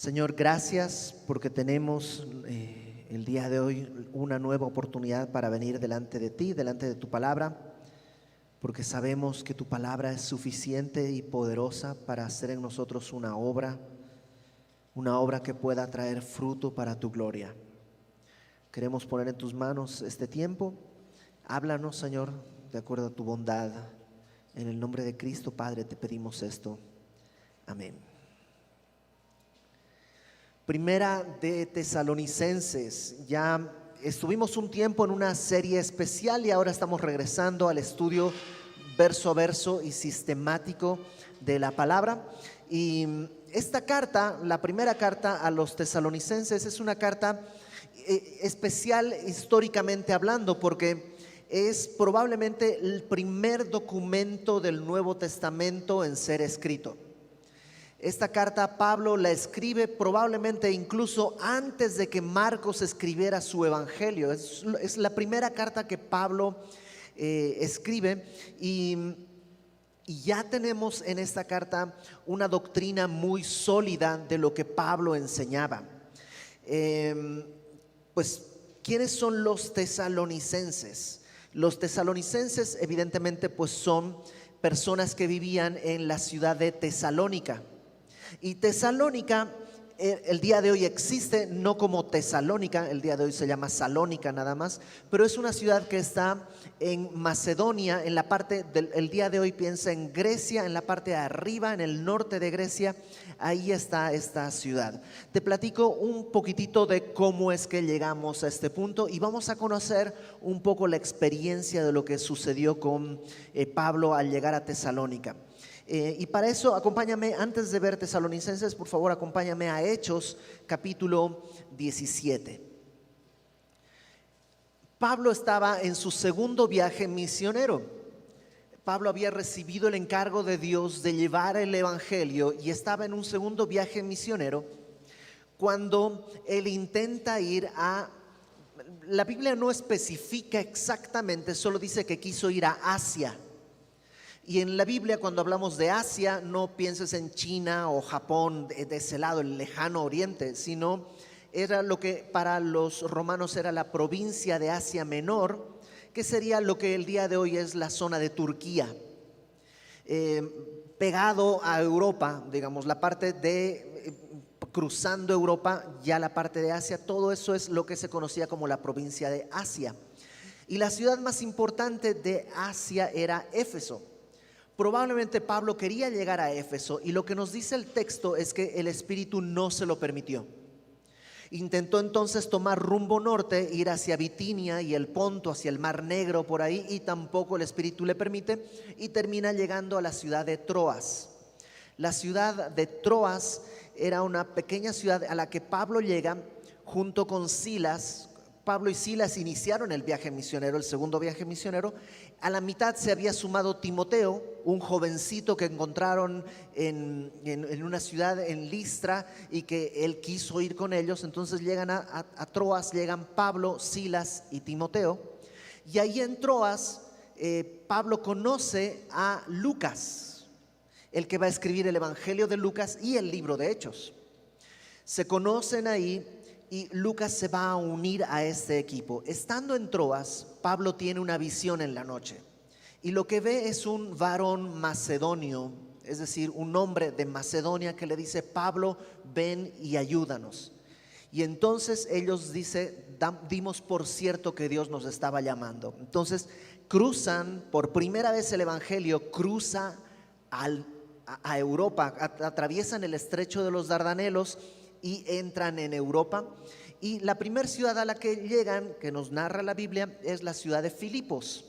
Señor, gracias porque tenemos el día de hoy una nueva oportunidad para venir delante de ti, delante de tu palabra, porque sabemos que tu palabra es suficiente y poderosa para hacer en nosotros una obra que pueda traer fruto para tu gloria. Queremos poner en tus manos este tiempo. Háblanos, Señor, de acuerdo a tu bondad. En el nombre de Cristo, Padre, te pedimos esto. Amén. Primera de Tesalonicenses. Ya estuvimos un tiempo en una serie especial y ahora estamos regresando al estudio verso a verso y sistemático de la palabra. Y esta carta, la primera carta a los tesalonicenses, es una carta especial históricamente hablando, porque es probablemente el primer documento del Nuevo Testamento en ser escrito. Esta carta Pablo la escribe probablemente incluso antes de que Marcos escribiera su evangelio. Es la primera carta que Pablo escribe y ya tenemos en esta carta una doctrina muy sólida de lo que Pablo enseñaba. Pues, ¿quiénes son los tesalonicenses? Los tesalonicenses evidentemente pues son personas que vivían en la ciudad de Tesalónica. Y Tesalónica el día de hoy existe no como Tesalónica, el día de hoy se llama Salónica nada más, pero es una ciudad que está en Macedonia, en la parte el día de hoy piensa en Grecia, en la parte de arriba, en el norte de Grecia, ahí está esta ciudad. Te platico un poquitito de cómo es que llegamos a este punto y vamos a conocer un poco la experiencia de lo que sucedió con Pablo al llegar a Tesalónica. Y para eso acompáñame, antes de ver Tesalonicenses, por favor acompáñame a Hechos capítulo 17. Pablo estaba en su segundo viaje misionero. Pablo había recibido el encargo de Dios de llevar el evangelio y estaba en un segundo viaje misionero cuando él intenta ir a... La Biblia no especifica exactamente, solo dice que quiso ir a Asia. Y en la Biblia, cuando hablamos de Asia, no pienses en China o Japón, de ese lado, el lejano oriente, sino era lo que para los romanos era la provincia de Asia Menor, que sería lo que el día de hoy es la zona de Turquía, pegado a Europa, digamos, la parte de cruzando Europa, ya la parte de Asia, todo eso es lo que se conocía como la provincia de Asia. Y la ciudad más importante de Asia era Éfeso. Probablemente Pablo quería llegar a Éfeso y lo que nos dice el texto es que el Espíritu no se lo permitió. Intentó entonces tomar rumbo norte, ir hacia Bitinia y el Ponto, hacia el Mar Negro por ahí, y tampoco el Espíritu le permite, y termina llegando a la ciudad de Troas. La ciudad de Troas era una pequeña ciudad a la que Pablo llega junto con Silas. Pablo y Silas iniciaron el viaje misionero, el segundo viaje misionero. A la mitad se había sumado Timoteo, un jovencito que encontraron en una ciudad en Listra y que él quiso ir con ellos. Entonces llegan a Troas, llegan Pablo, Silas y Timoteo. Y ahí en Troas Pablo conoce a Lucas, el que va a escribir el Evangelio de Lucas y el libro de Hechos. Se conocen ahí. Y Lucas se va a unir a este equipo. Estando en Troas, Pablo tiene una visión en la noche. Y lo que ve es un varón macedonio, es decir, un hombre de Macedonia que le dice: Pablo, ven y ayúdanos. Y entonces ellos dimos por cierto que Dios nos estaba llamando. Entonces cruzan por primera vez el evangelio, cruza a Europa, atraviesan el estrecho de los Dardanelos y entran en Europa. Y la primera ciudad a la que llegan, que nos narra la Biblia, es la ciudad de Filipos.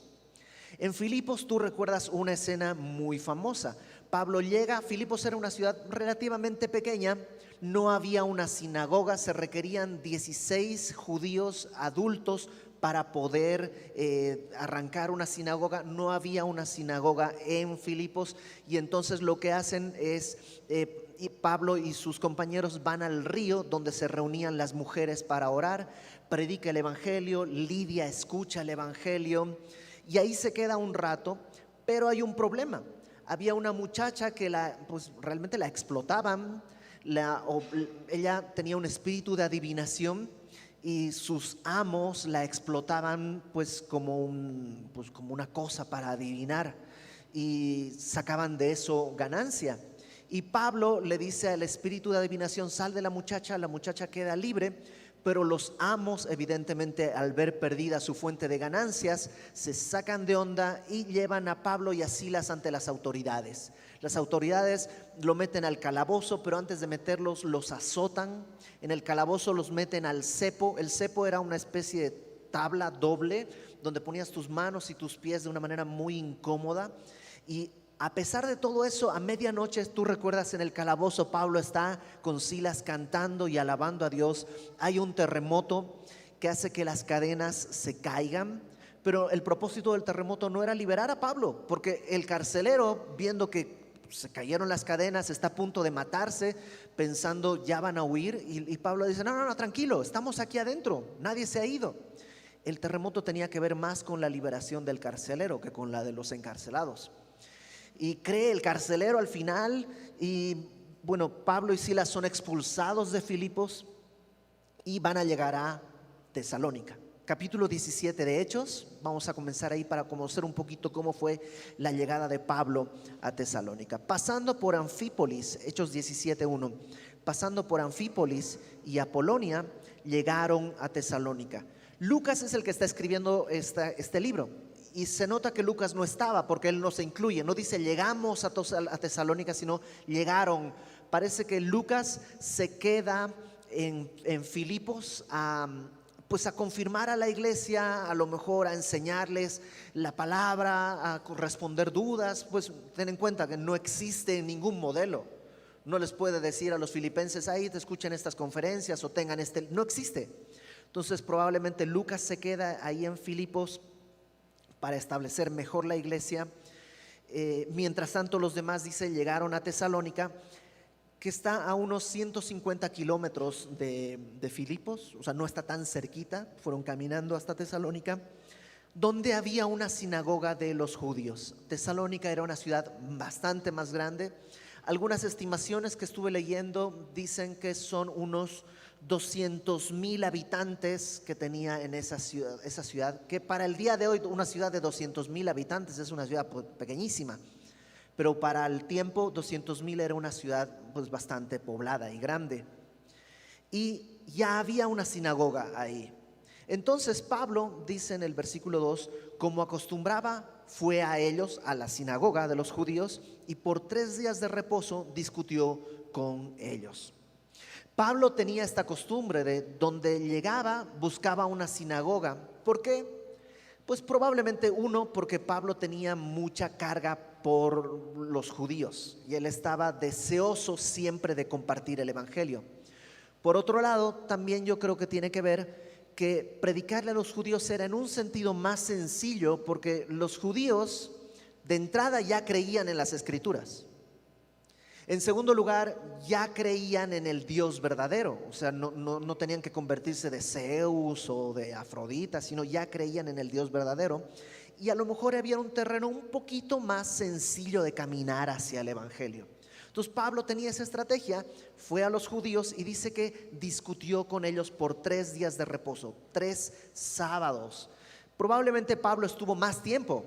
En Filipos tú recuerdas una escena muy famosa. Pablo llega, Filipos era una ciudad relativamente pequeña, no había una sinagoga, se requerían 16 judíos adultos para poder arrancar una sinagoga. No había una sinagoga en Filipos y entonces lo que hacen es... Y Pablo y sus compañeros van al río donde se reunían las mujeres para orar, predica el evangelio, Lidia escucha el evangelio y ahí se queda un rato, pero hay un problema. Había una muchacha que realmente la explotaban, ella tenía un espíritu de adivinación y sus amos la explotaban pues como una cosa para adivinar y sacaban de eso ganancia. Y Pablo le dice al espíritu de adivinación: sal de la muchacha queda libre. Pero los amos, evidentemente, al ver perdida su fuente de ganancias, se sacan de onda y llevan a Pablo y a Silas ante las autoridades. Las autoridades lo meten al calabozo, pero antes de meterlos los azotan. En el calabozo los meten al cepo. El cepo era una especie de tabla doble donde ponías tus manos y tus pies de una manera muy incómoda. Y a pesar de todo eso, a medianoche, tú recuerdas, en el calabozo Pablo está con Silas cantando y alabando a Dios. Hay un terremoto que hace que las cadenas se caigan, pero el propósito del terremoto no era liberar a Pablo, porque el carcelero, viendo que se cayeron las cadenas, está a punto de matarse, pensando ya van a huir, y Pablo dice: no, tranquilo, estamos aquí adentro, nadie se ha ido. El terremoto tenía que ver más con la liberación del carcelero que con la de los encarcelados. Y cree el carcelero al final, y bueno, Pablo y Silas son expulsados de Filipos y van a llegar a Tesalónica. Capítulo 17 de Hechos, vamos a comenzar ahí para conocer un poquito cómo fue la llegada de Pablo a Tesalónica. Pasando por Anfípolis, Hechos 17:1, pasando por Anfípolis y Apolonia, llegaron a Tesalónica. Lucas es el que está escribiendo este libro. Y se nota que Lucas no estaba, porque él no se incluye, no dice llegamos a Tesalónica, sino llegaron. Parece que Lucas se queda en Filipos pues a confirmar a la iglesia, a lo mejor a enseñarles la palabra, a responder dudas. Pues ten en cuenta que no existe ningún modelo. No les puede decir a los filipenses: ahí te escuchen estas conferencias o tengan no existe. Entonces probablemente Lucas se queda ahí en Filipos para establecer mejor la iglesia. Mientras tanto, los demás, dice, llegaron a Tesalónica, que está a unos 150 kilómetros de Filipos, o sea, no está tan cerquita. Fueron caminando hasta Tesalónica, donde había una sinagoga de los judíos. Tesalónica era una ciudad bastante más grande. Algunas estimaciones que estuve leyendo dicen que son unos 200,000 habitantes que tenía en esa ciudad, que para el día de hoy una ciudad de 200,000 habitantes es una ciudad pequeñísima, pero para el tiempo 200,000 era una ciudad pues bastante poblada y grande, y ya había una sinagoga ahí. Entonces Pablo dice en el versículo 2: como acostumbraba, fue a ellos, a la sinagoga de los judíos, y por 3 días de reposo discutió con ellos. Pablo tenía esta costumbre de donde llegaba, buscaba una sinagoga. ¿Por qué? Pues probablemente porque Pablo tenía mucha carga por los judíos y él estaba deseoso siempre de compartir el evangelio. Por otro lado, también yo creo que tiene que ver que predicarle a los judíos era en un sentido más sencillo, porque los judíos de entrada ya creían en las escrituras. En segundo lugar, ya creían en el Dios verdadero, o sea, no tenían que convertirse de Zeus o de Afrodita, sino ya creían en el Dios verdadero. Y a lo mejor había un terreno un poquito más sencillo de caminar hacia el evangelio. Entonces Pablo tenía esa estrategia, fue a los judíos y dice que discutió con ellos por 3 días de reposo, 3 sábados. Probablemente Pablo estuvo más tiempo,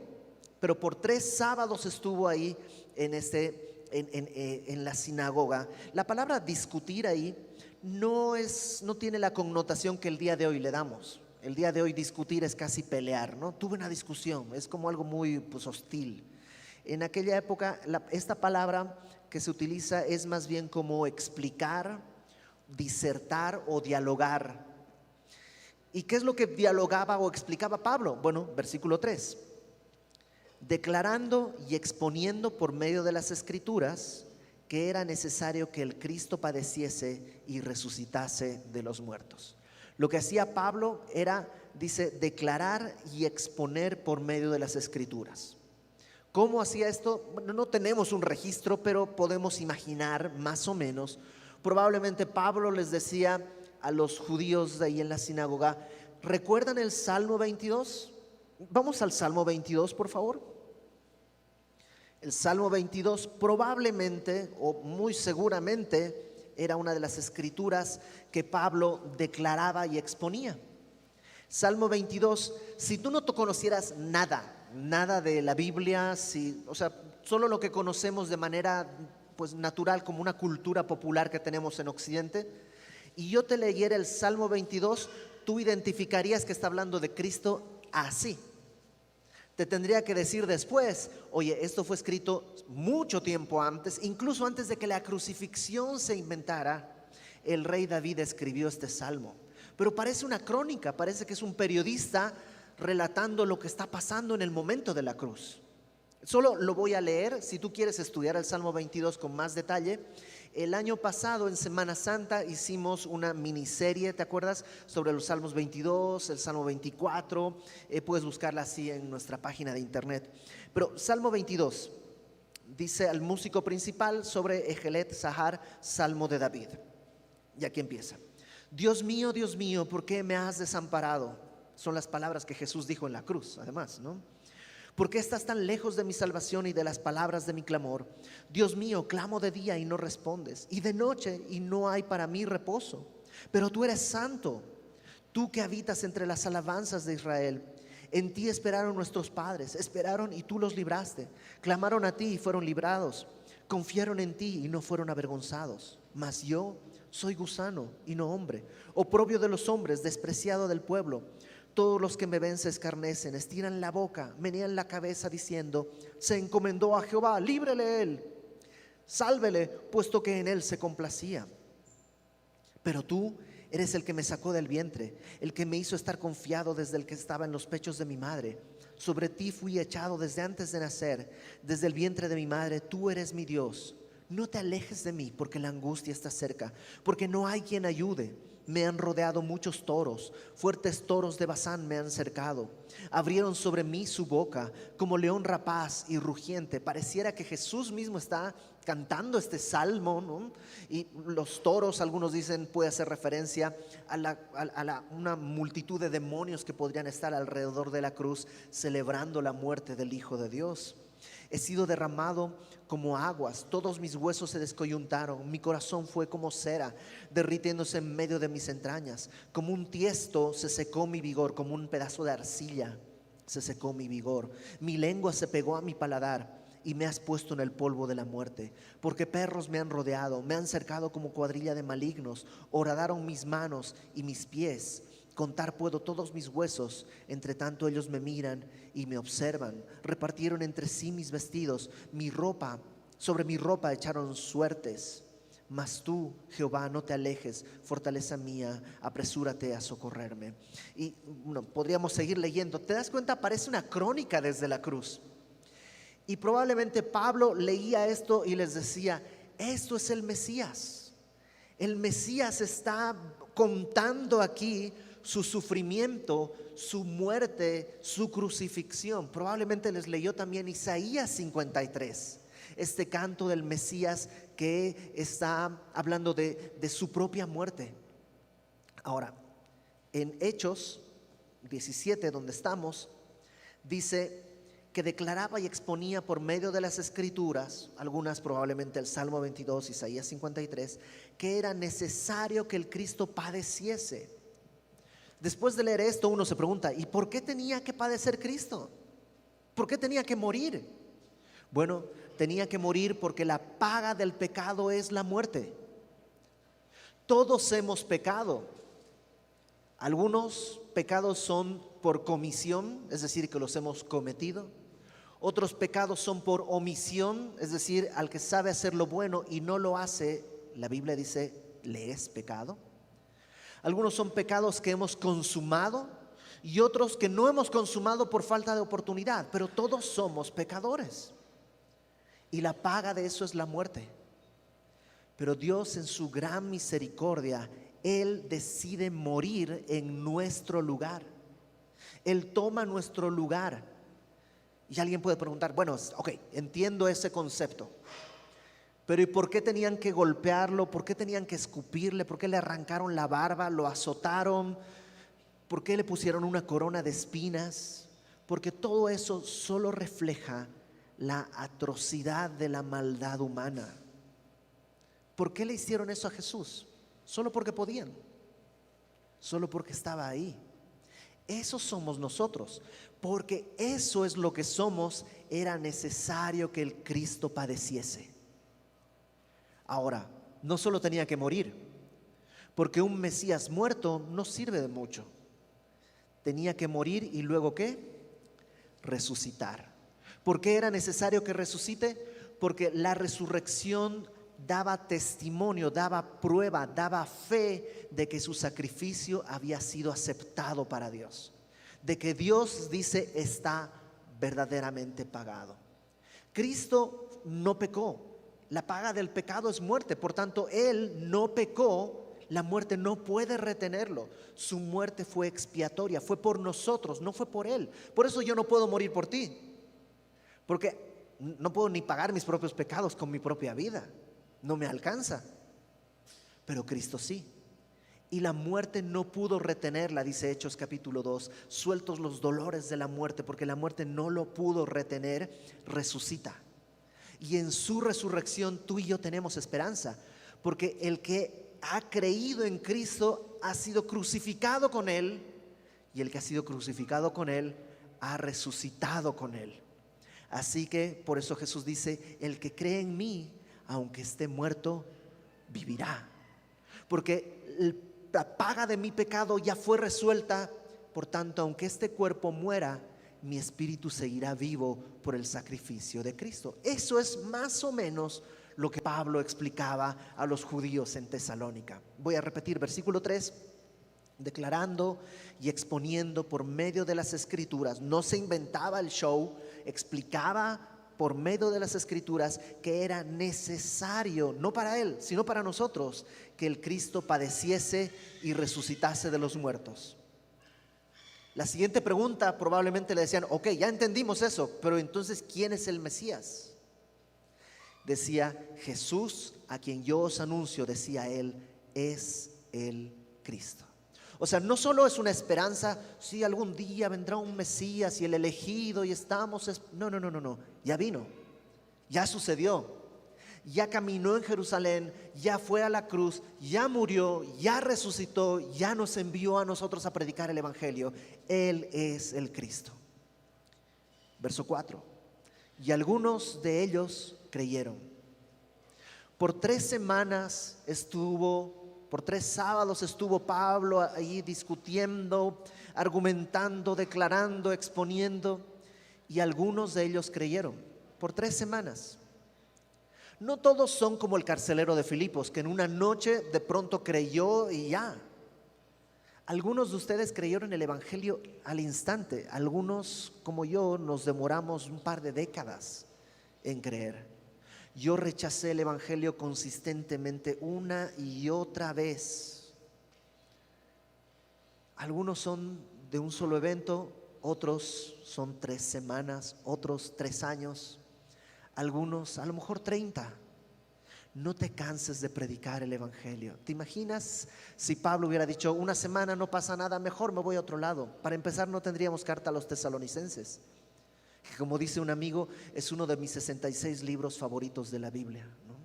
pero por 3 sábados estuvo ahí en la sinagoga. La palabra discutir ahí no tiene la connotación que el día de hoy le damos. El día de hoy discutir es casi pelear, ¿no? Tuve una discusión, es como algo muy hostil. En aquella época esta palabra que se utiliza es más bien como explicar, disertar o dialogar. ¿Y qué es lo que dialogaba o explicaba Pablo? Bueno, versículo 3: declarando y exponiendo por medio de las escrituras que era necesario que el Cristo padeciese y resucitase de los muertos. Lo que hacía Pablo era, dice, declarar y exponer por medio de las escrituras. ¿Cómo hacía esto? Bueno, no tenemos un registro, pero podemos imaginar más o menos. Probablemente Pablo les decía a los judíos de ahí en la sinagoga: ¿recuerdan el Salmo 22? Vamos al Salmo 22, por favor. El Salmo 22 probablemente o muy seguramente Era una de las escrituras que Pablo declaraba y exponía. Salmo 22, si tú no te conocieras nada de la Biblia, solo lo que conocemos de manera pues natural como una cultura popular que tenemos en Occidente, y yo te leyera el Salmo 22, tú identificarías que está hablando de Cristo así. Te tendría que decir después, oye, esto fue escrito mucho tiempo antes, incluso antes de que la crucifixión se inventara, el rey David escribió este salmo. Pero parece una crónica, parece que es un periodista relatando lo que está pasando en el momento de la cruz. Solo lo voy a leer, si tú quieres estudiar el Salmo 22 con más detalle. El año pasado en Semana Santa hicimos una miniserie, ¿te acuerdas? Sobre los Salmos 22, el Salmo 24, puedes buscarla así en nuestra página de internet. Pero Salmo 22 dice al músico principal sobre Ejelet Sahar, Salmo de David. Y aquí empieza. Dios mío, ¿por qué me has desamparado? Son las palabras que Jesús dijo en la cruz, además, ¿no? ¿Por qué estás tan lejos de mi salvación y de las palabras de mi clamor? Dios mío, clamo de día y no respondes, y de noche y no hay para mí reposo. Pero tú eres santo, tú que habitas entre las alabanzas de Israel. En ti esperaron nuestros padres, esperaron y tú los libraste. Clamaron a ti y fueron librados. Confiaron en ti y no fueron avergonzados. Mas yo soy gusano y no hombre, oprobio de los hombres, despreciado del pueblo. Todos los que me ven se escarnecen, estiran la boca, menean la cabeza diciendo, se encomendó a Jehová, líbrele él, sálvele, puesto que en él se complacía. Pero tú eres el que me sacó del vientre, el que me hizo estar confiado desde el que estaba en los pechos de mi madre. Sobre ti fui echado desde antes de nacer, desde el vientre de mi madre, tú eres mi Dios. No te alejes de mí, porque la angustia está cerca, porque no hay quien ayude. Me han rodeado muchos toros, fuertes toros de Basán me han cercado. Abrieron sobre mí su boca, como león rapaz y rugiente. Pareciera que Jesús mismo está cantando este salmo, ¿no? Y los toros, algunos dicen, puede hacer referencia a una multitud de demonios que podrían estar alrededor de la cruz celebrando la muerte del Hijo de Dios. He sido derramado como aguas, todos mis huesos se descoyuntaron, mi corazón fue como cera, derritiéndose en medio de mis entrañas. Como un tiesto se secó mi vigor, como un pedazo de arcilla se secó mi vigor. Mi lengua se pegó a mi paladar y me has puesto en el polvo de la muerte. Porque perros me han rodeado, me han cercado como cuadrilla de malignos, horadaron mis manos y mis pies. Contar puedo todos mis huesos, entre tanto ellos me miran y me observan. Repartieron entre sí mis vestidos, sobre mi ropa echaron suertes. Mas tú, Jehová, no te alejes, fortaleza mía, apresúrate a socorrerme. Y podríamos seguir leyendo. ¿Te das cuenta? Parece una crónica desde la cruz. Y probablemente Pablo leía esto y les decía, esto es el Mesías. El Mesías está contando aquí su sufrimiento, su muerte, su crucifixión. Probablemente les leyó también Isaías 53, este canto del Mesías que está hablando de su propia muerte. Ahora, en Hechos 17, donde estamos, dice que declaraba y exponía por medio de las escrituras, algunas probablemente el Salmo 22, Isaías 53, que era necesario que el Cristo padeciese. Después de leer esto, uno se pregunta, ¿y por qué tenía que padecer Cristo? ¿Por qué tenía que morir? Bueno, tenía que morir porque la paga del pecado es la muerte. Todos hemos pecado. Algunos pecados son por comisión, es decir, que los hemos cometido. Otros pecados son por omisión, es decir, al que sabe hacer lo bueno y no lo hace, la Biblia dice, le es pecado. Algunos son pecados que hemos consumado y otros que no hemos consumado por falta de oportunidad, pero todos somos pecadores. Y la paga de eso es la muerte. Pero Dios en su gran misericordia, Él decide morir en nuestro lugar. Él toma nuestro lugar. Y alguien puede preguntar, bueno, ok, entiendo ese concepto. Pero ¿y por qué tenían que golpearlo? ¿Por qué tenían que escupirle? ¿Por qué le arrancaron la barba? ¿Lo azotaron? ¿Por qué le pusieron una corona de espinas? Porque todo eso solo refleja la atrocidad de la maldad humana. ¿Por qué le hicieron eso a Jesús? Solo porque podían, solo porque estaba ahí. Eso somos nosotros, porque eso es lo que somos. Era necesario que el Cristo padeciese. Ahora, no solo tenía que morir, porque un Mesías muerto no sirve de mucho. Tenía que morir y luego ¿qué? Resucitar. ¿Por qué era necesario que resucite? Porque la resurrección daba testimonio, daba prueba, daba fe de que su sacrificio había sido aceptado para Dios, de que Dios dice está verdaderamente pagado. Cristo no pecó, la paga del pecado es muerte, por tanto Él no pecó. La muerte no puede retenerlo. Su muerte fue expiatoria, fue por nosotros, no fue por Él. Por eso yo no puedo morir por ti, porque no puedo ni pagar mis propios pecados con mi propia vida. No me alcanza. Pero Cristo sí. Y la muerte no pudo retenerla, dice Hechos capítulo 2. Sueltos los dolores de la muerte, porque la muerte no lo pudo retener, resucita. Y en su resurrección tú y yo tenemos esperanza, porque el que ha creído en Cristo ha sido crucificado con Él, y el que ha sido crucificado con Él ha resucitado con Él. Así que por eso Jesús dice: el que cree en mí, aunque esté muerto, vivirá. Porque la paga de mi pecado ya fue resuelta. Por tanto, aunque este cuerpo muera, mi espíritu seguirá vivo por el sacrificio de Cristo. Eso es más o menos lo que Pablo explicaba a los judíos en Tesalónica. Voy a repetir versículo 3. Declarando y exponiendo por medio de las escrituras. No se inventaba el show, explicaba por medio de las escrituras que era necesario, no para él, sino para nosotros, que el Cristo padeciese y resucitase de los muertos. La siguiente pregunta probablemente le decían: ok, ya entendimos eso, pero entonces ¿quién es el Mesías? Decía: Jesús, a quien yo os anuncio, decía él, es el Cristo. O sea, no solo es una esperanza, si algún día vendrá un Mesías y el elegido y estamos... No, ya vino, ya sucedió, ya caminó en Jerusalén, ya fue a la cruz, ya murió, ya resucitó, ya nos envió a nosotros a predicar el evangelio. Él es el Cristo. Verso 4. Y algunos de ellos creyeron. Por 3 semanas por 3 sábados estuvo Pablo ahí discutiendo, argumentando, declarando, exponiendo, y algunos de ellos creyeron. Por 3 semanas. No todos son como el carcelero de Filipos, que en una noche de pronto creyó y ya. Algunos de ustedes creyeron el evangelio al instante. Algunos, como yo, nos demoramos un par de décadas en creer. Yo rechacé el evangelio consistentemente una y otra vez. Algunos son de un solo evento, otros son 3 semanas, otros 3 años, algunos a lo mejor 30. No te canses de predicar el evangelio. ¿Te imaginas si Pablo hubiera dicho: una semana no pasa nada, mejor me voy a otro lado? Para empezar, no tendríamos carta a los tesalonicenses, que, como dice un amigo, es uno de mis 66 libros favoritos de la Biblia, ¿no?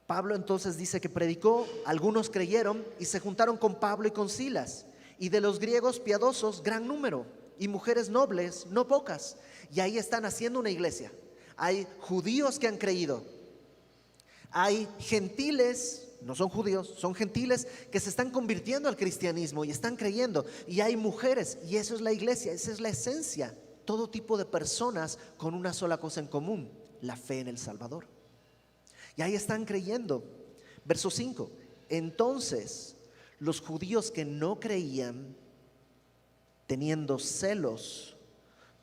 Pablo entonces dice que predicó, algunos creyeron y se juntaron con Pablo y con Silas, y de los griegos piadosos gran número, y mujeres nobles no pocas. Y ahí están haciendo una iglesia. Hay judíos que han creído, hay gentiles, no son judíos, son gentiles que se están convirtiendo al cristianismo y están creyendo, y hay mujeres, y eso es la iglesia, esa es la esencia. Todo tipo de personas con una sola cosa en común: la fe en el Salvador. Y ahí están creyendo. Verso 5. Entonces los judíos que no creían, teniendo celos,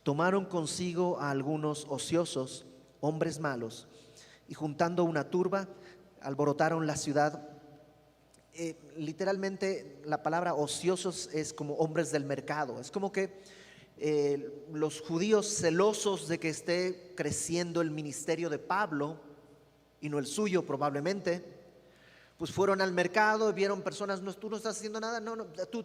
tomaron consigo a algunos ociosos, hombres malos, y juntando una turba, alborotaron la ciudad. Literalmente la palabra ociosos es como hombres del mercado. Es como que los judíos, celosos de que esté creciendo el ministerio de Pablo y no el suyo probablemente, pues fueron al mercado y vieron personas: no, tú no estás haciendo nada, no, tú,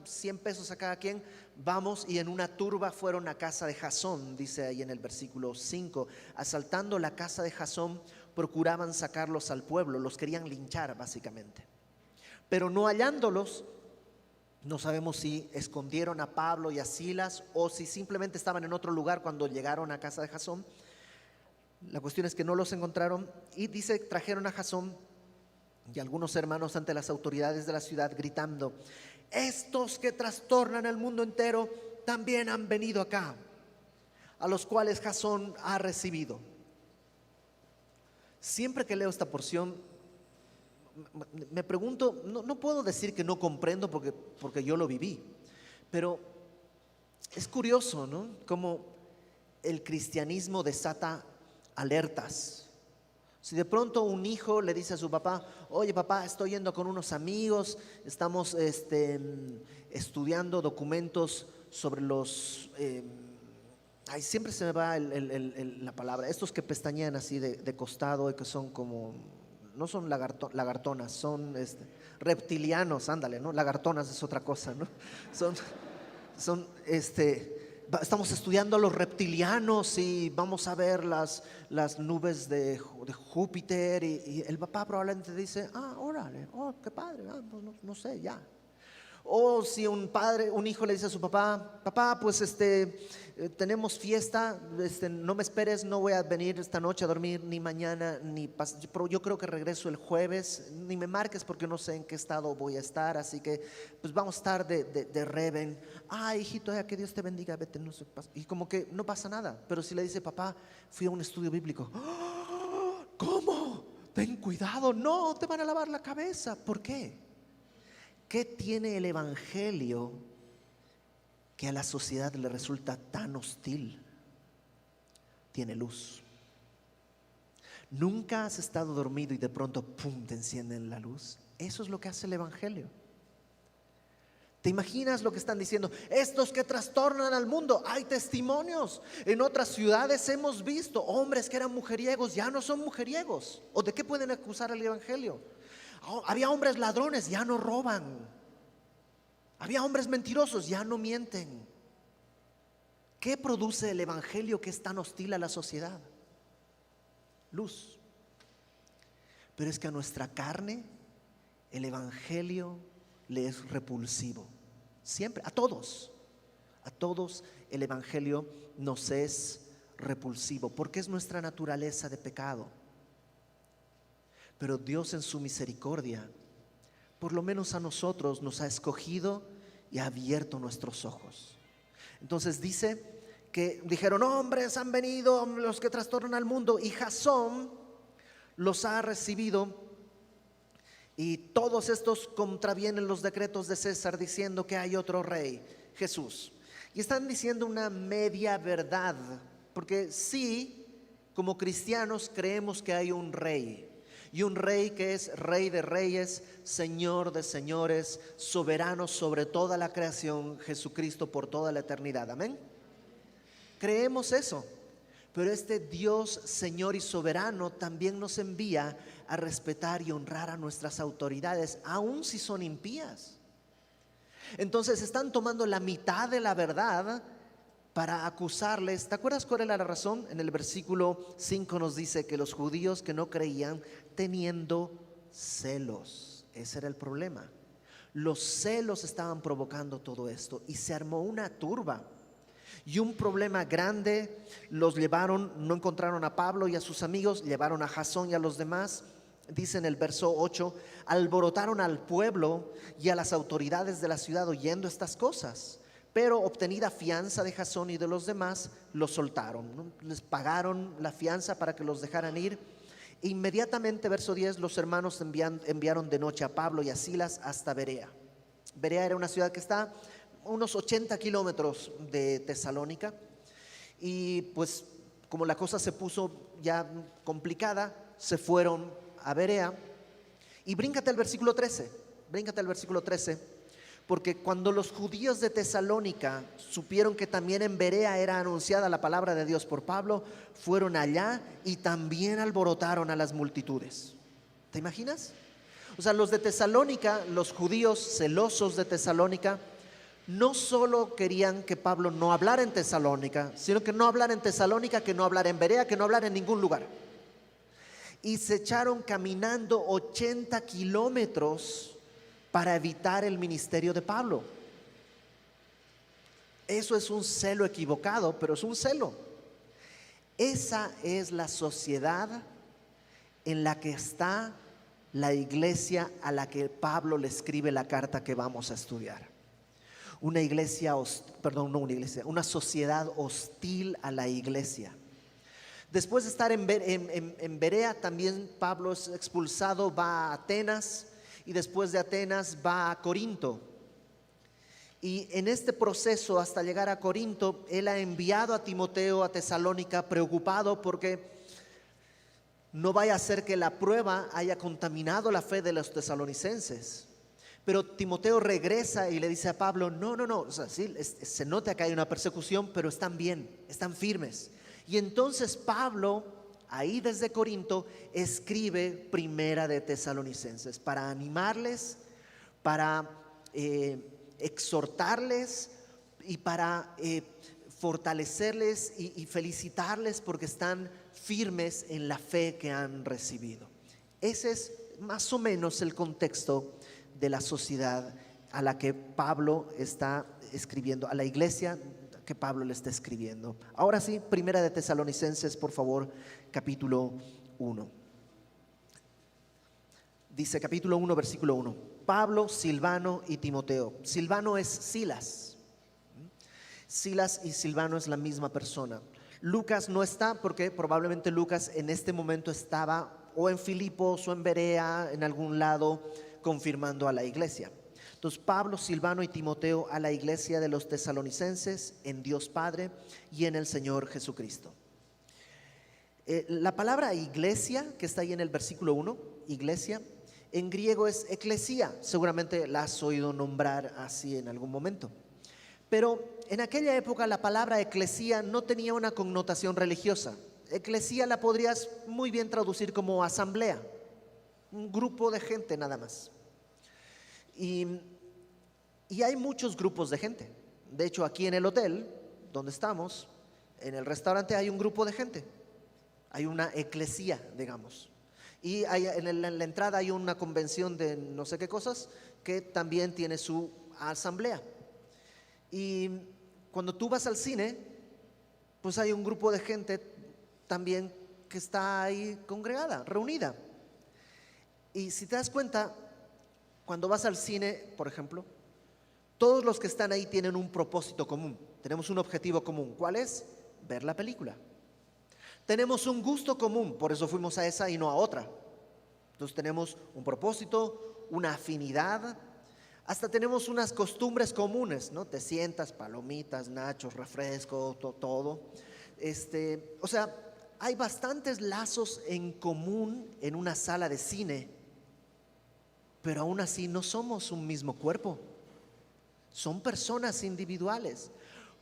100 pesos a cada quien, vamos. Y en una turba fueron a casa de Jasón, dice ahí en el versículo 5, asaltando la casa de Jasón, procuraban sacarlos al pueblo, los querían linchar básicamente. Pero no hallándolos, no sabemos si escondieron a Pablo y a Silas o si simplemente estaban en otro lugar cuando llegaron a casa de Jasón. La cuestión es que no los encontraron y dice, trajeron a Jasón y algunos hermanos ante las autoridades de la ciudad gritando: estos que trastornan el mundo entero también han venido acá, a los cuales Jasón ha recibido. Siempre que leo esta porción me pregunto, no puedo decir que no comprendo porque yo lo viví, pero es curioso, ¿no? Cómo el cristianismo desata alertas. Si de pronto un hijo le dice a su papá: oye papá, estoy yendo con unos amigos, estamos estudiando documentos sobre los siempre se me va la palabra, estos que pestañean así de costado y que son como, no son lagartonas, son reptilianos, ándale, ¿no? Lagartonas es otra cosa, ¿no? Estamos estudiando a los reptilianos y vamos a ver las nubes de Júpiter y el papá probablemente dice: órale, qué padre, pues no sé, ya. O si un hijo le dice a su papá: papá, pues tenemos fiesta, no me esperes, no voy a venir esta noche a dormir, ni mañana, pero yo creo que regreso el jueves, ni me marques porque no sé en qué estado voy a estar, así que pues vamos a estar de reven. Hijito, que Dios te bendiga, vete, no sé, y como que no pasa nada. Pero si le dice: papá, fui a un estudio bíblico. ¿Cómo? Ten cuidado, no, te van a lavar la cabeza. ¿Por qué? ¿Qué tiene el evangelio que a la sociedad le resulta tan hostil? Tiene luz. ¿Nunca has estado dormido y de pronto ¡pum!, te encienden la luz? Eso es lo que hace el evangelio. ¿Te imaginas lo que están diciendo? Estos que trastornan al mundo. Hay testimonios. En otras ciudades hemos visto hombres que eran mujeriegos, ya no son mujeriegos. ¿O de qué pueden acusar al evangelio? Había hombres ladrones, ya no roban. Había hombres mentirosos, ya no mienten. ¿Qué produce el evangelio que es tan hostil a la sociedad? Luz. Pero es que a nuestra carne el evangelio le es repulsivo. Siempre, a todos el evangelio nos es repulsivo porque es nuestra naturaleza de pecado. Pero Dios en su misericordia, por lo menos a nosotros, nos ha escogido y ha abierto nuestros ojos. Entonces dice que dijeron: hombres han venido, los que trastornan al mundo, y Jasón los ha recibido, y todos estos contravienen los decretos de César diciendo que hay otro rey, Jesús. Y están diciendo una media verdad, porque sí, como cristianos creemos que hay un rey. Y un rey que es Rey de reyes, Señor de señores, soberano sobre toda la creación, Jesucristo por toda la eternidad. Amén. Creemos eso. Pero este Dios, Señor y soberano, también nos envía a respetar y honrar a nuestras autoridades, aun si son impías. Entonces están tomando la mitad de la verdad para acusarles. ¿Te acuerdas cuál era la razón? En el versículo 5 nos dice que los judíos que no creían, teniendo celos. Ese era el problema. Los celos estaban provocando todo esto y se armó una turba y un problema grande. Los llevaron, no encontraron a Pablo y a sus amigos, llevaron a Jasón y a los demás. Dice en el verso 8: alborotaron al pueblo y a las autoridades de la ciudad oyendo estas cosas. Pero obtenida fianza de Jasón y de los demás, los soltaron, ¿no? Les pagaron la fianza para que los dejaran ir. Inmediatamente, verso 10, los hermanos enviaron de noche a Pablo y a Silas hasta Berea. Berea era una ciudad que está a unos 80 kilómetros de Tesalónica. Y pues como la cosa se puso ya complicada, se fueron a Berea. Y bríncate al versículo 13, porque cuando los judíos de Tesalónica supieron que también en Berea era anunciada la palabra de Dios por Pablo, fueron allá y también alborotaron a las multitudes. ¿Te imaginas? O sea, los de Tesalónica, los judíos celosos de Tesalónica, no solo querían que Pablo no hablara en Tesalónica, sino que no hablara en Tesalónica, que no hablara en Berea, que no hablara en ningún lugar. y se echaron caminando 80 kilómetros para evitar el ministerio de Pablo. Eso es un celo equivocado, pero es un celo. Esa es la sociedad en la que está la iglesia a la que Pablo le escribe la carta que vamos a estudiar. Una iglesia, una sociedad hostil a la iglesia. Después de estar en Berea, también Pablo es expulsado, va a Atenas, y después de Atenas va a Corinto. Y en este proceso hasta llegar a Corinto, él ha enviado a Timoteo a Tesalónica preocupado porque no vaya a ser que la prueba haya contaminado la fe de los tesalonicenses. Pero Timoteo regresa y le dice a Pablo, no, o sea, sí, se nota que hay una persecución, pero están bien, están firmes. Y entonces Pablo, ahí desde Corinto, escribe Primera de Tesalonicenses para animarles, para exhortarles y para fortalecerles y felicitarles porque están firmes en la fe que han recibido. Ese es más o menos el contexto de la sociedad a la que Pablo está escribiendo, a la iglesia que Pablo le está escribiendo. Ahora sí, Primera de Tesalonicenses, por favor, capítulo 1. Dice capítulo 1, versículo 1. Pablo, Silvano y Timoteo. Silvano es Silas. Silas y Silvano es la misma persona. Lucas no está porque probablemente Lucas en este momento estaba o en Filipos o en Berea, en algún lado, confirmando a la iglesia. Entonces Pablo, Silvano y Timoteo a la iglesia de los tesalonicenses en Dios Padre y en el Señor Jesucristo. La palabra iglesia que está ahí en el versículo 1, iglesia, en griego es eclesía. Seguramente la has oído nombrar así en algún momento. Pero en aquella época la palabra eclesía no tenía una connotación religiosa. Eclesía la podrías muy bien traducir como asamblea, un grupo de gente nada más. Y hay muchos grupos de gente. De hecho, aquí en el hotel donde estamos, en el restaurante hay un grupo de gente. Hay una eclesía, digamos. Y en la entrada hay una convención de no sé qué cosas que también tiene su asamblea. Y cuando tú vas al cine, pues hay un grupo de gente también que está ahí congregada, reunida. Y si te das cuenta, cuando vas al cine, por ejemplo, todos los que están ahí tienen un propósito común. Tenemos un objetivo común. ¿Cuál es? Ver la película. Tenemos un gusto común, por eso fuimos a esa y no a otra. Entonces tenemos un propósito, una afinidad, hasta tenemos unas costumbres comunes, ¿no? Te sientas, palomitas, nachos, refresco, todo. O sea, hay bastantes lazos en común en una sala de cine, pero aún así no somos un mismo cuerpo. Son personas individuales.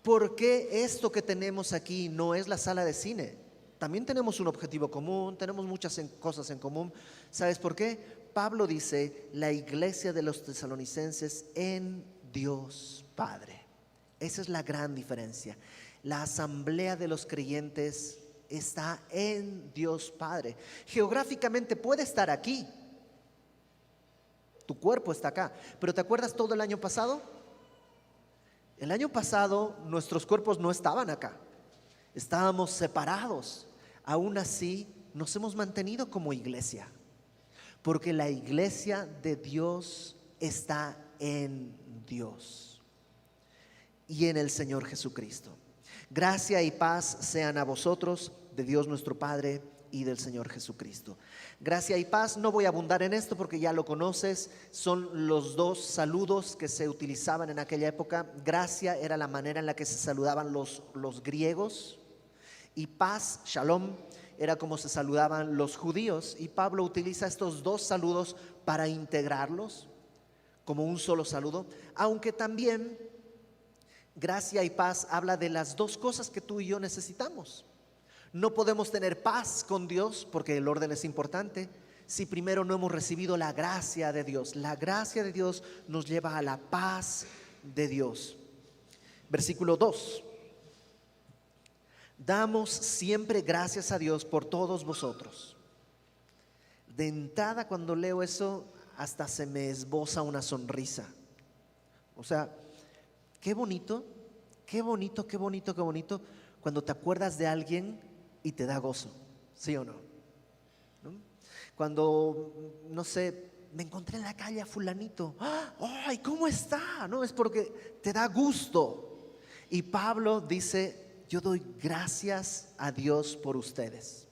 ¿Por qué esto que tenemos aquí no es la sala de cine? También tenemos un objetivo común, tenemos muchas cosas en común. ¿Sabes por qué? Pablo dice, la iglesia de los tesalonicenses en Dios Padre. Esa es la gran diferencia. La asamblea de los creyentes está en Dios Padre. Geográficamente puede estar aquí. Tu cuerpo está acá. Pero ¿te acuerdas todo el año pasado? El año pasado nuestros cuerpos no estaban acá. Estábamos separados. Aún así nos hemos mantenido como iglesia. Porque la iglesia de Dios está en Dios y en el Señor Jesucristo. Gracia y paz sean a vosotros, de Dios nuestro Padre y del Señor Jesucristo. Gracia y paz, no voy a abundar en esto porque ya lo conoces, son los dos saludos que se utilizaban en aquella época. Gracia era la manera en la que se saludaban los griegos, y paz, shalom, era como se saludaban los judíos. Y Pablo utiliza estos dos saludos para integrarlos como un solo saludo, aunque también gracia y paz habla de las dos cosas que tú y yo necesitamos. No podemos tener paz con Dios porque el orden es importante si primero no hemos recibido la gracia de Dios. La gracia de Dios nos lleva a la paz de Dios. Versículo 2. Damos siempre gracias a Dios por todos vosotros, de entrada cuando leo eso hasta se me esboza una sonrisa. O sea, qué bonito, qué bonito, qué bonito, qué bonito cuando te acuerdas de alguien y te da gozo, ¿sí o no? ¿No? Cuando, no sé, me encontré en la calle a fulanito, ¡ay, cómo está! No, es porque te da gusto. Y Pablo dice, yo doy gracias a Dios por ustedes.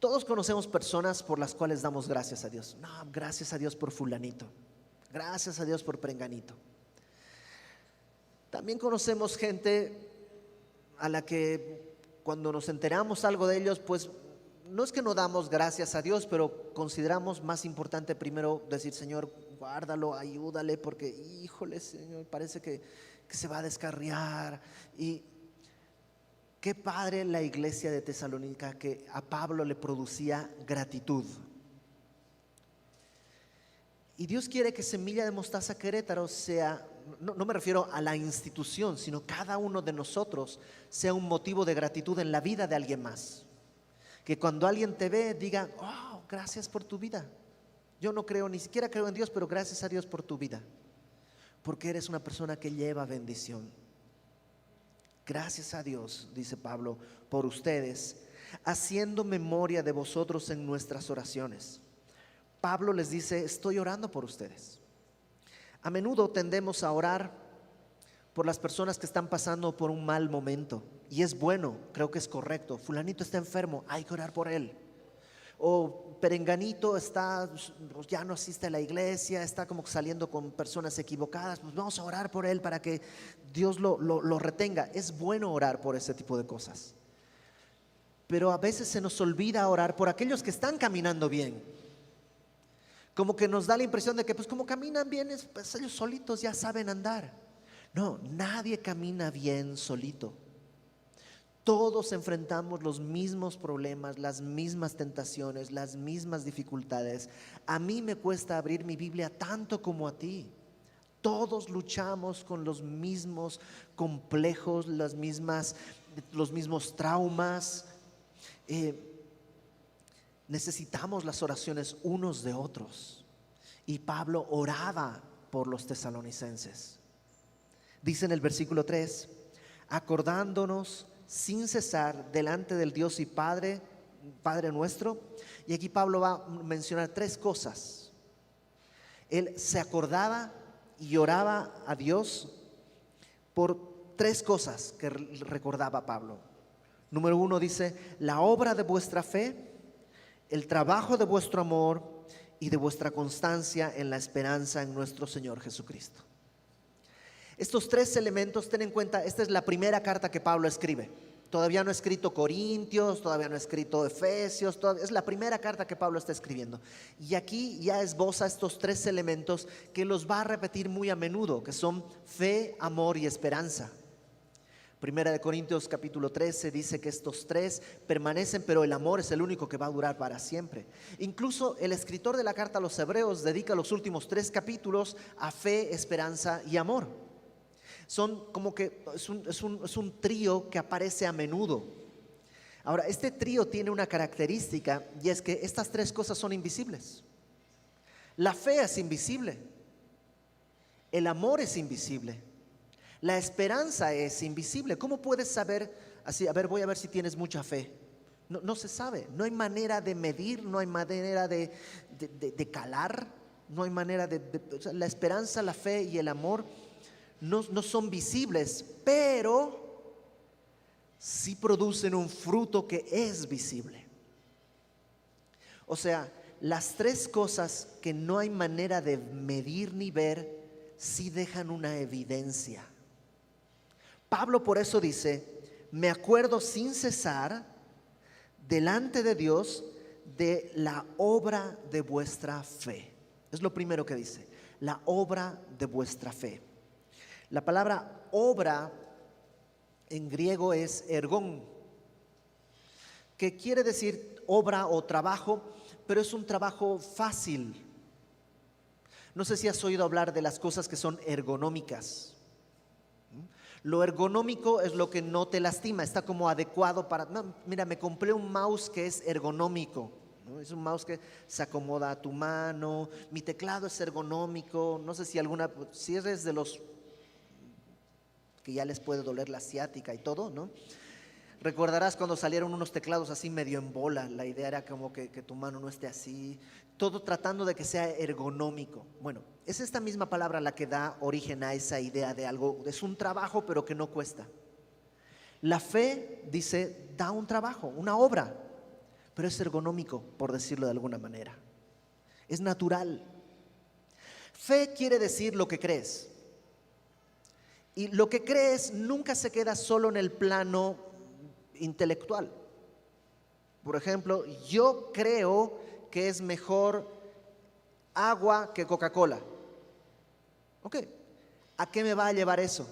Todos conocemos personas por las cuales damos gracias a Dios. No, gracias a Dios por fulanito, gracias a Dios por prenganito. También conocemos gente a la que cuando nos enteramos algo de ellos, pues no es que no damos gracias a Dios, pero consideramos más importante primero decir, Señor, guárdalo, ayúdale, porque híjole, Señor, parece que se va a descarriar. Y qué padre la iglesia de Tesalónica, que a Pablo le producía gratitud. Y Dios quiere que Semilla de Mostaza Querétaro sea, no me refiero a la institución, sino cada uno de nosotros sea un motivo de gratitud en la vida de alguien más. Que cuando alguien te ve diga, oh, gracias por tu vida. Yo no creo, ni siquiera creo en Dios, pero gracias a Dios por tu vida, porque eres una persona que lleva bendición. Gracias a Dios, dice Pablo, por ustedes, haciendo memoria de vosotros en nuestras oraciones. Pablo les dice, estoy orando por ustedes. A menudo tendemos a orar por las personas que están pasando por un mal momento, y es bueno, creo que es correcto. Fulanito está enfermo, hay que orar por él. O perenganito está, ya no asiste a la iglesia, está como saliendo con personas equivocadas, pues vamos a orar por él para que Dios lo retenga. Es bueno orar por ese tipo de cosas, pero a veces se nos olvida orar por aquellos que están caminando bien. Como que nos da la impresión de que pues como caminan bien, pues ellos solitos ya saben andar. No, nadie camina bien solito. Todos enfrentamos los mismos problemas, las mismas tentaciones, las mismas dificultades. A mí me cuesta abrir mi Biblia tanto como a ti. Todos luchamos con los mismos complejos, los mismos traumas. Necesitamos las oraciones unos de otros. Y Pablo oraba por los tesalonicenses. Dice en el versículo 3, acordándonos sin cesar delante del Dios y Padre nuestro. Y aquí Pablo va a mencionar tres cosas. Él se acordaba y oraba a Dios por tres cosas que recordaba Pablo. Número 1 dice, la obra de vuestra fe, el trabajo de vuestro amor y de vuestra constancia en la esperanza en nuestro Señor Jesucristo. Estos tres elementos, ten en cuenta, esta es la primera carta que Pablo escribe. Todavía no ha escrito Corintios, todavía no ha escrito Efesios, es la primera carta que Pablo está escribiendo. Y aquí ya esboza estos tres elementos que los va a repetir muy a menudo, que son fe, amor y esperanza. Primera de Corintios capítulo 13 dice que estos tres permanecen, pero el amor es el único que va a durar para siempre. Incluso el escritor de la carta a los Hebreos dedica los últimos 3 capítulos a fe, esperanza y amor. Son como que es un trío que aparece a menudo. Ahora, este trío tiene una característica, y es que estas tres cosas son invisibles. La fe es invisible, el amor es invisible, la esperanza es invisible. ¿Cómo puedes saber así? A ver, voy a ver si tienes mucha fe. No se sabe, no hay manera de medir, no hay manera de calar, no hay manera o sea, la esperanza, la fe y el amor no son visibles, pero sí producen un fruto que es visible. O sea, las tres cosas que no hay manera de medir ni ver, sí dejan una evidencia. Pablo por eso dice, me acuerdo sin cesar delante de Dios de la obra de vuestra fe. Es lo primero que dice, la obra de vuestra fe. La palabra obra en griego es ergón, que quiere decir obra o trabajo, pero es un trabajo fácil. No sé si has oído hablar de las cosas que son ergonómicas. Lo ergonómico es lo que no te lastima, está como adecuado para... No, mira, me compré un mouse que es ergonómico. ¿no? Es un mouse que se acomoda a tu mano. Mi teclado es ergonómico. No sé si eres de los que ya les puede doler la ciática y todo, ¿no? Recordarás cuando salieron unos teclados así medio en bola. La idea era como que tu mano no esté así, todo tratando de que sea ergonómico. Bueno, es esta misma palabra la que da origen a esa idea de algo, es un trabajo pero que no cuesta. La fe, dice, da un trabajo, una obra, pero es ergonómico, por decirlo de alguna manera. Es natural. Fe quiere decir lo que crees. Y lo que crees nunca se queda solo en el plano intelectual. Por ejemplo, yo creo que es mejor agua que Coca-Cola. Ok, ¿a qué me va a llevar eso?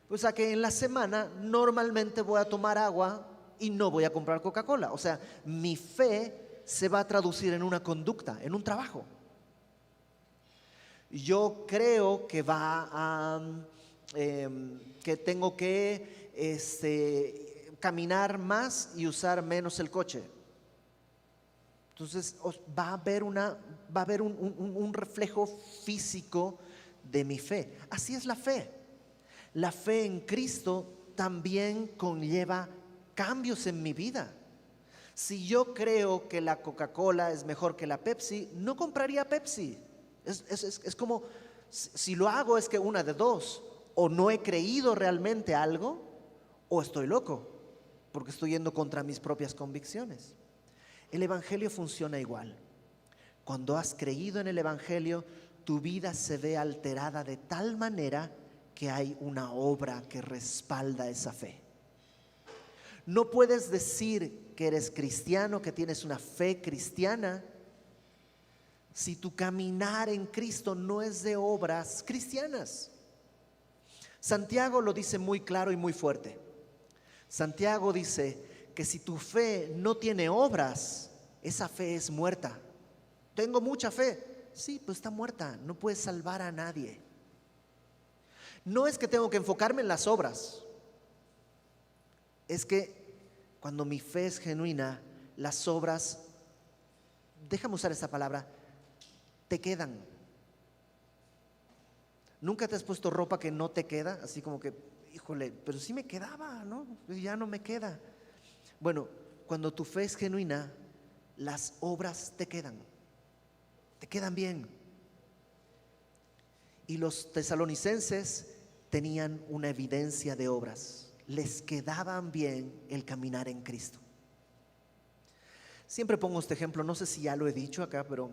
Pues a que en la semana normalmente voy a tomar agua y no voy a comprar Coca-Cola. O sea, mi fe se va a traducir en una conducta, en un trabajo. Yo creo que que tengo que caminar más y usar menos el coche. Entonces va a haber un reflejo físico de mi fe. Así es la fe. La fe en Cristo también conlleva cambios en mi vida. Si yo creo que la Coca-Cola es mejor que la Pepsi, no compraría Pepsi. Es como, si lo hago es que una de dos, o no he creído realmente algo, o estoy loco, porque estoy yendo contra mis propias convicciones. El Evangelio funciona igual. Cuando has creído en el Evangelio, tu vida se ve alterada de tal manera que hay una obra que respalda esa fe. No puedes decir que eres cristiano, que tienes una fe cristiana, si tu caminar en Cristo no es de obras cristianas. Santiago lo dice muy claro y muy fuerte. Santiago dice que si tu fe no tiene obras, esa fe es muerta. Tengo mucha fe. Sí, pues está muerta, no puedes salvar a nadie. No es que tengo que enfocarme en las obras, es que cuando mi fe es genuina, las obras, déjame usar esta palabra, te quedan. ¿Nunca te has puesto ropa que no te queda? Así como que, híjole, pero sí me quedaba, ¿no? Ya no me queda. Bueno, cuando tu fe es genuina, las obras te quedan bien. Y los tesalonicenses tenían una evidencia de obras, les quedaban bien el caminar en Cristo. Siempre pongo este ejemplo, no sé si ya lo he dicho acá, pero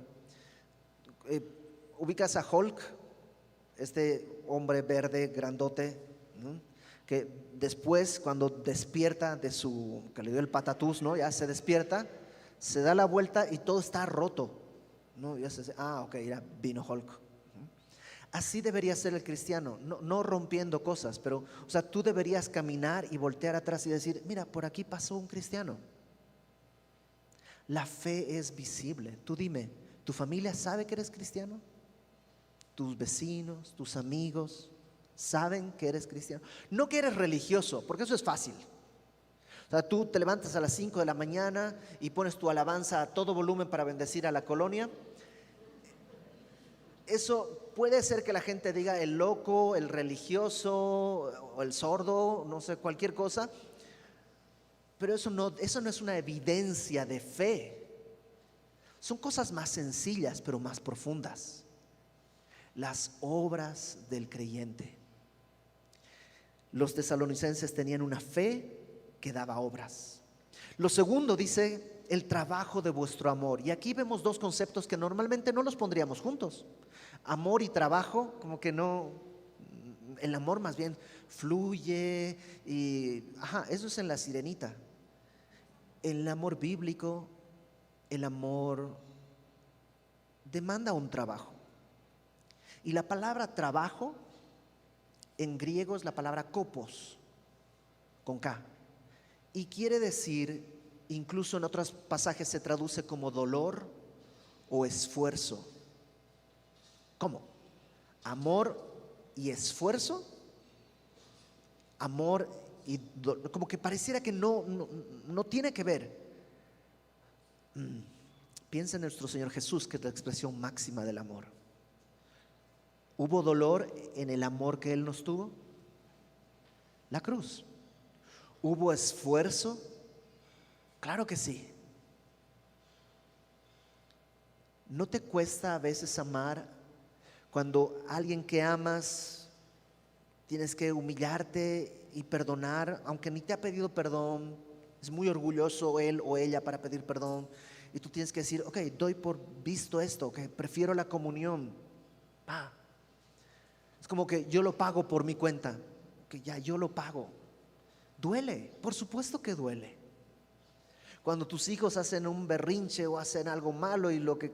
ubicas a Hulk, este hombre verde grandote, ¿no? Que después cuando despierta que le dio el patatús, ¿no? Ya se despierta, se da la vuelta y todo está roto, ¿no? Ya ok, ya vino Hulk. Así debería ser el cristiano, no rompiendo cosas, pero, o sea, tú deberías caminar y voltear atrás y decir, mira, por aquí pasó un cristiano. La fe es visible. Tú dime, ¿tu familia sabe que eres cristiano? ¿Tus vecinos, tus amigos saben que eres cristiano? No que eres religioso, porque eso es fácil. O sea, tú te levantas a las 5 de la mañana y pones tu alabanza a todo volumen para bendecir a la colonia. Eso puede ser que la gente diga el loco, el religioso o el sordo, no sé, cualquier cosa, pero eso no es una evidencia de fe. Son cosas más sencillas pero más profundas. Las obras del creyente. Los tesalonicenses tenían una fe que daba obras. Lo segundo dice, el trabajo de vuestro amor. Y aquí vemos dos conceptos que normalmente no los pondríamos juntos. Amor y trabajo, como que no, el amor más bien fluye y, eso es en La Sirenita. El amor bíblico, el amor demanda un trabajo. Y la palabra trabajo en griego es la palabra kopos, con K. Y quiere decir, incluso en otros pasajes se traduce como dolor o esfuerzo. ¿Cómo? Amor y esfuerzo. Amor y como que pareciera que no tiene que ver. Piensa en nuestro Señor Jesús, que es la expresión máxima del amor. ¿Hubo dolor en el amor que Él nos tuvo? La cruz. ¿Hubo esfuerzo? Claro que sí. ¿No te cuesta a veces amar cuando alguien que amas tienes que humillarte y perdonar, aunque ni te ha pedido perdón? Es muy orgulloso él o ella para pedir perdón y tú tienes que decir, ok, doy por visto esto, que prefiero la comunión. Es como que yo lo pago por mi cuenta, que ya yo lo pago. Duele, por supuesto que duele. Cuando tus hijos hacen un berrinche o hacen algo malo y lo que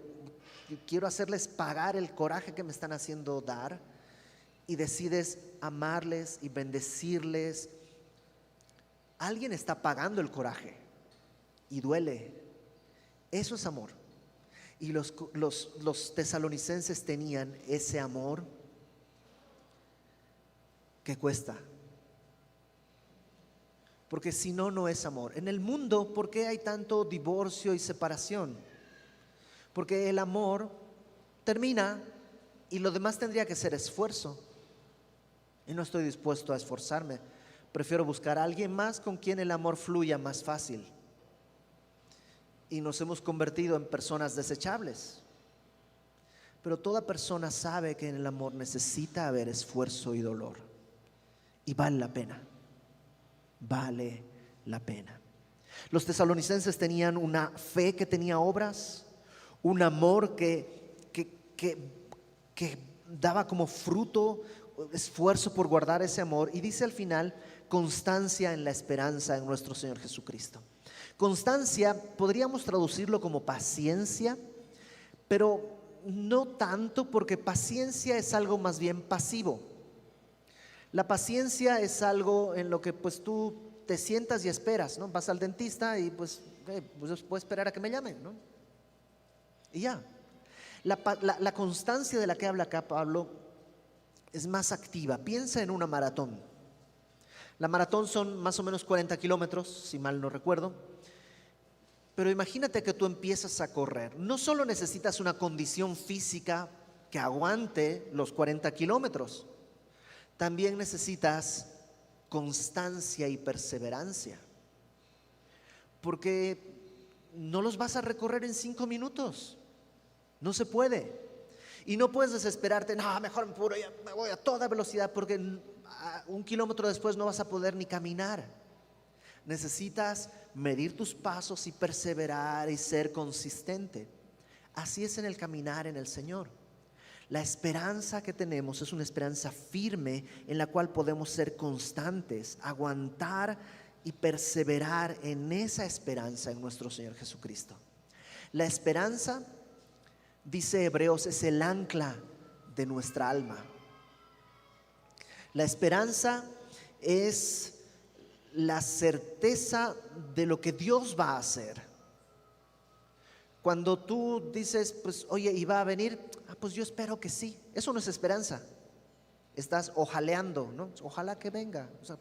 quiero hacerles pagar el coraje que me están haciendo dar, y decides amarles y bendecirles, alguien está pagando el coraje y duele. Eso es amor. Y los tesalonicenses tenían ese amor que cuesta. Porque si no, no es amor. En el mundo, ¿por qué hay tanto divorcio y separación? Porque el amor termina y lo demás tendría que ser esfuerzo. Y no estoy dispuesto a esforzarme. Prefiero buscar a alguien más con quien el amor fluya más fácil. Y nos hemos convertido en personas desechables. Pero toda persona sabe que en el amor necesita haber esfuerzo y dolor. Y vale la pena. Vale la pena. Los tesalonicenses tenían una fe que tenía obras, un amor que daba como fruto esfuerzo por guardar ese amor, y dice al final, constancia en la esperanza en nuestro Señor Jesucristo. Constancia podríamos traducirlo como paciencia, pero no tanto, porque paciencia es algo más bien pasivo. La paciencia es algo en lo que pues tú te sientas y esperas, ¿no? Vas al dentista y pues puedo esperar a que me llamen, ¿no? Y ya. La constancia de la que habla acá Pablo es más activa. Piensa en una maratón. La maratón son más o menos 40 kilómetros, si mal no recuerdo. Pero imagínate que tú empiezas a correr. No solo necesitas una condición física que aguante los 40 kilómetros, también necesitas constancia y perseverancia. Porque no los vas a recorrer en 5 minutos. No se puede. Y no puedes desesperarte, no, mejor me voy a toda velocidad, porque 1 kilómetro después no vas a poder ni caminar. Necesitas medir tus pasos y perseverar y ser consistente. Así es en el caminar en el Señor. La esperanza que tenemos es una esperanza firme en la cual podemos ser constantes, aguantar y perseverar en esa esperanza en nuestro Señor Jesucristo. La esperanza, dice Hebreos, es el ancla de nuestra alma. La esperanza es la certeza de lo que Dios va a hacer. Cuando tú dices, pues oye, ¿y va a venir? Pues yo espero que sí. Eso no es esperanza. Estás ojaleando, ¿no? Ojalá que venga. O sea,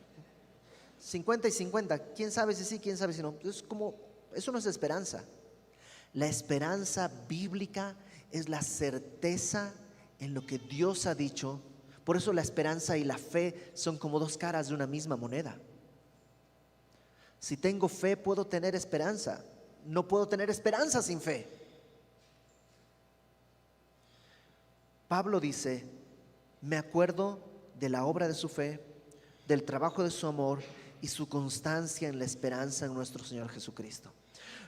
50 y 50. ¿Quién sabe si sí, quién sabe si no? Eso no es esperanza. La esperanza bíblica es la certeza en lo que Dios ha dicho. Por eso la esperanza y la fe son como dos caras de una misma moneda. Si tengo fe, puedo tener esperanza. No puedo tener esperanza sin fe. Pablo dice, me acuerdo de la obra de su fe, del trabajo de su amor y su constancia en la esperanza en nuestro Señor Jesucristo.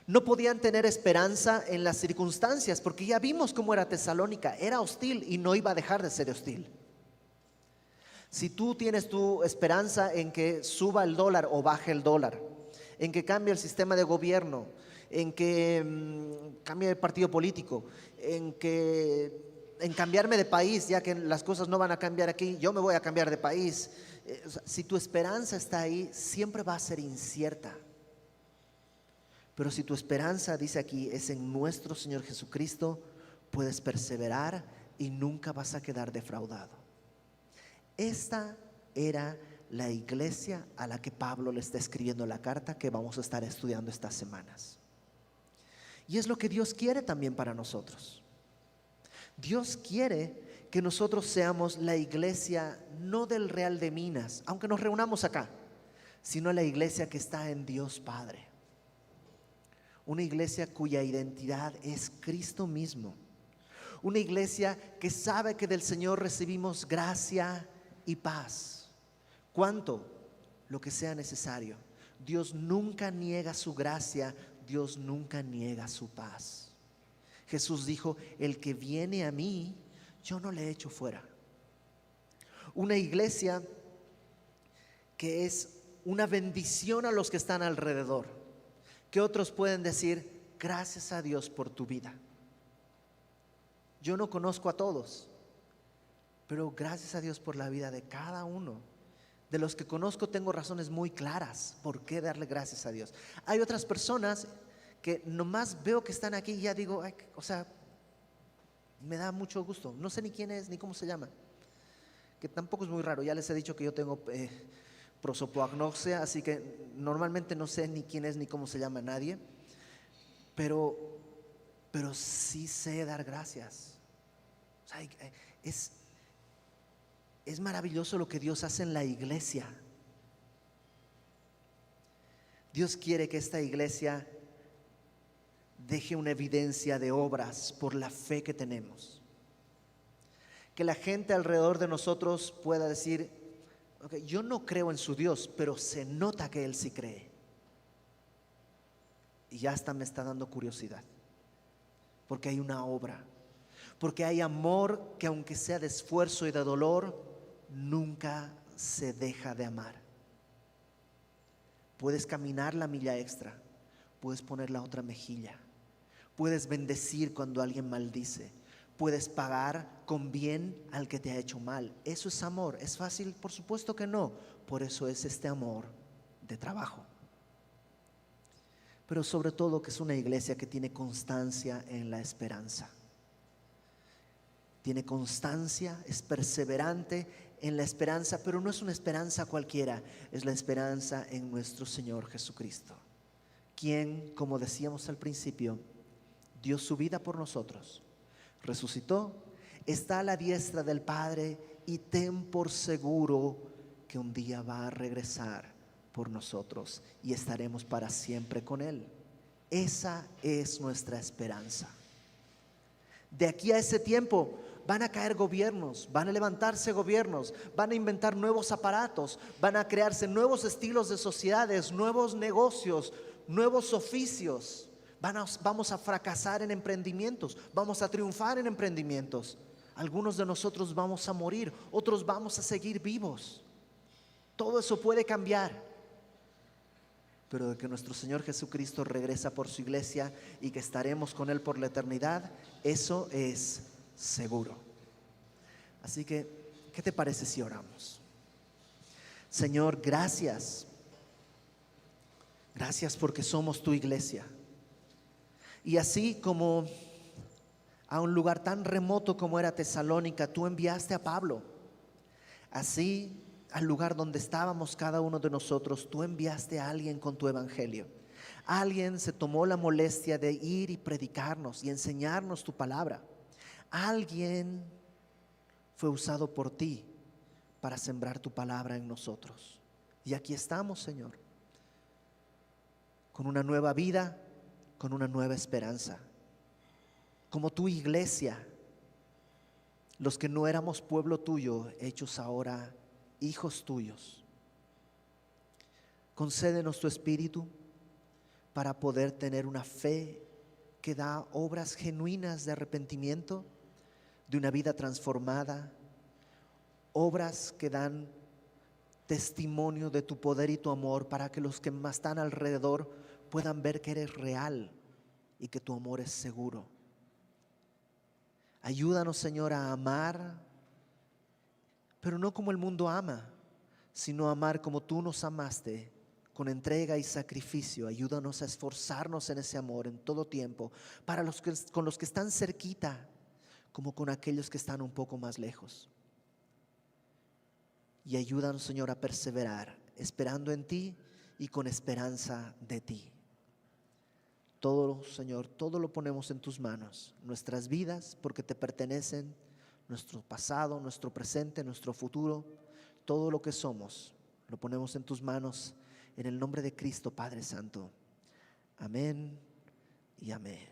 No podían tener esperanza en las circunstancias, porque ya vimos cómo era Tesalónica. Era hostil y no iba a dejar de ser hostil. Si tú tienes tu esperanza en que suba el dólar o baje el dólar, en que cambie el sistema de gobierno, en que cambie el partido político, en cambiarme de país, ya que las cosas no van a cambiar aquí, yo me voy a cambiar de país. Si tu esperanza está ahí, siempre va a ser incierta. Pero si tu esperanza, dice aquí, es en nuestro Señor Jesucristo, puedes perseverar y nunca vas a quedar defraudado. Esta era la iglesia a la que Pablo le está escribiendo la carta que vamos a estar estudiando estas semanas. Y es lo que Dios quiere también para nosotros. Dios quiere que nosotros seamos la iglesia no del Real de Minas, aunque nos reunamos acá, sino la iglesia que está en Dios Padre. Una iglesia cuya identidad es Cristo mismo. Una iglesia que sabe que del Señor recibimos gracia y paz. ¿Cuánto? Lo que sea necesario. Dios nunca niega su gracia, Dios nunca niega su paz. Jesús dijo: el que viene a mí, yo no le echo fuera. Una iglesia que es una bendición a los que están alrededor, que otros pueden decir: gracias a Dios por tu vida. Yo no conozco a todos, pero gracias a Dios por la vida de cada uno. De los que conozco tengo razones muy claras por qué darle gracias a Dios. Hay otras personas que nomás veo que están aquí y ya digo: ay, o sea, me da mucho gusto. No sé ni quién es ni cómo se llama, que tampoco es muy raro. Ya les he dicho que yo tengo prosopagnosia, así que normalmente no sé ni quién es ni cómo se llama nadie, pero sí sé dar gracias. O sea, es maravilloso lo que Dios hace en la iglesia. Dios quiere que esta iglesia deje una evidencia de obras por la fe que tenemos. Que la gente alrededor de nosotros pueda decir: okay, yo no creo en su Dios, pero se nota que Él sí cree. Y ya hasta me está dando curiosidad, porque hay una obra, porque hay amor que, aunque sea de esfuerzo y de dolor, nunca se deja de amar. Puedes caminar la milla extra, puedes poner la otra mejilla, puedes bendecir cuando alguien maldice, puedes pagar con bien al que te ha hecho mal. Eso es amor. ¿Es fácil? Por supuesto que no. Por eso es este amor de trabajo. Pero sobre todo que es una iglesia que tiene constancia en la esperanza. Tiene constancia, es perseverante en la esperanza, pero no es una esperanza cualquiera, es la esperanza en nuestro Señor Jesucristo, quien, como decíamos al principio, dio su vida por nosotros, resucitó, está a la diestra del Padre y ten por seguro que un día va a regresar por nosotros y estaremos para siempre con Él. Esa es nuestra esperanza. De aquí a ese tiempo van a caer gobiernos, van a levantarse gobiernos, van a inventar nuevos aparatos, van a crearse nuevos estilos de sociedades, nuevos negocios, nuevos oficios. Vamos a fracasar en emprendimientos, vamos a triunfar en emprendimientos. Algunos de nosotros vamos a morir, otros vamos a seguir vivos. Todo eso puede cambiar. Pero de que nuestro Señor Jesucristo regresa por su iglesia y que estaremos con Él por la eternidad, eso es seguro. Así que, ¿qué te parece si oramos? Señor, gracias. Gracias porque somos tu iglesia. Y así como a un lugar tan remoto como era Tesalónica, tú enviaste a Pablo. Así, al lugar donde estábamos cada uno de nosotros, tú enviaste a alguien con tu evangelio. Alguien se tomó la molestia de ir y predicarnos y enseñarnos tu palabra. Alguien fue usado por ti para sembrar tu palabra en nosotros. Y aquí estamos, Señor, con una nueva vida, con una nueva esperanza. Como tu iglesia, los que no éramos pueblo tuyo, hechos ahora hijos tuyos. Concédenos tu espíritu para poder tener una fe que da obras genuinas de arrepentimiento, de una vida transformada, obras que dan testimonio de tu poder y tu amor, para que los que más están alrededor puedan ver que eres real y que tu amor es seguro. Ayúdanos, Señor, a amar, pero no como el mundo ama, sino amar como tú nos amaste, con entrega y sacrificio. Ayúdanos a esforzarnos en ese amor en todo tiempo, para con los que están cerquita, como con aquellos que están un poco más lejos. Y ayúdanos, Señor, a perseverar, esperando en ti y con esperanza de ti. Todo, Señor, todo lo ponemos en tus manos, nuestras vidas, porque te pertenecen, nuestro pasado, nuestro presente, nuestro futuro, todo lo que somos, lo ponemos en tus manos, en el nombre de Cristo, Padre Santo. Amén y amén.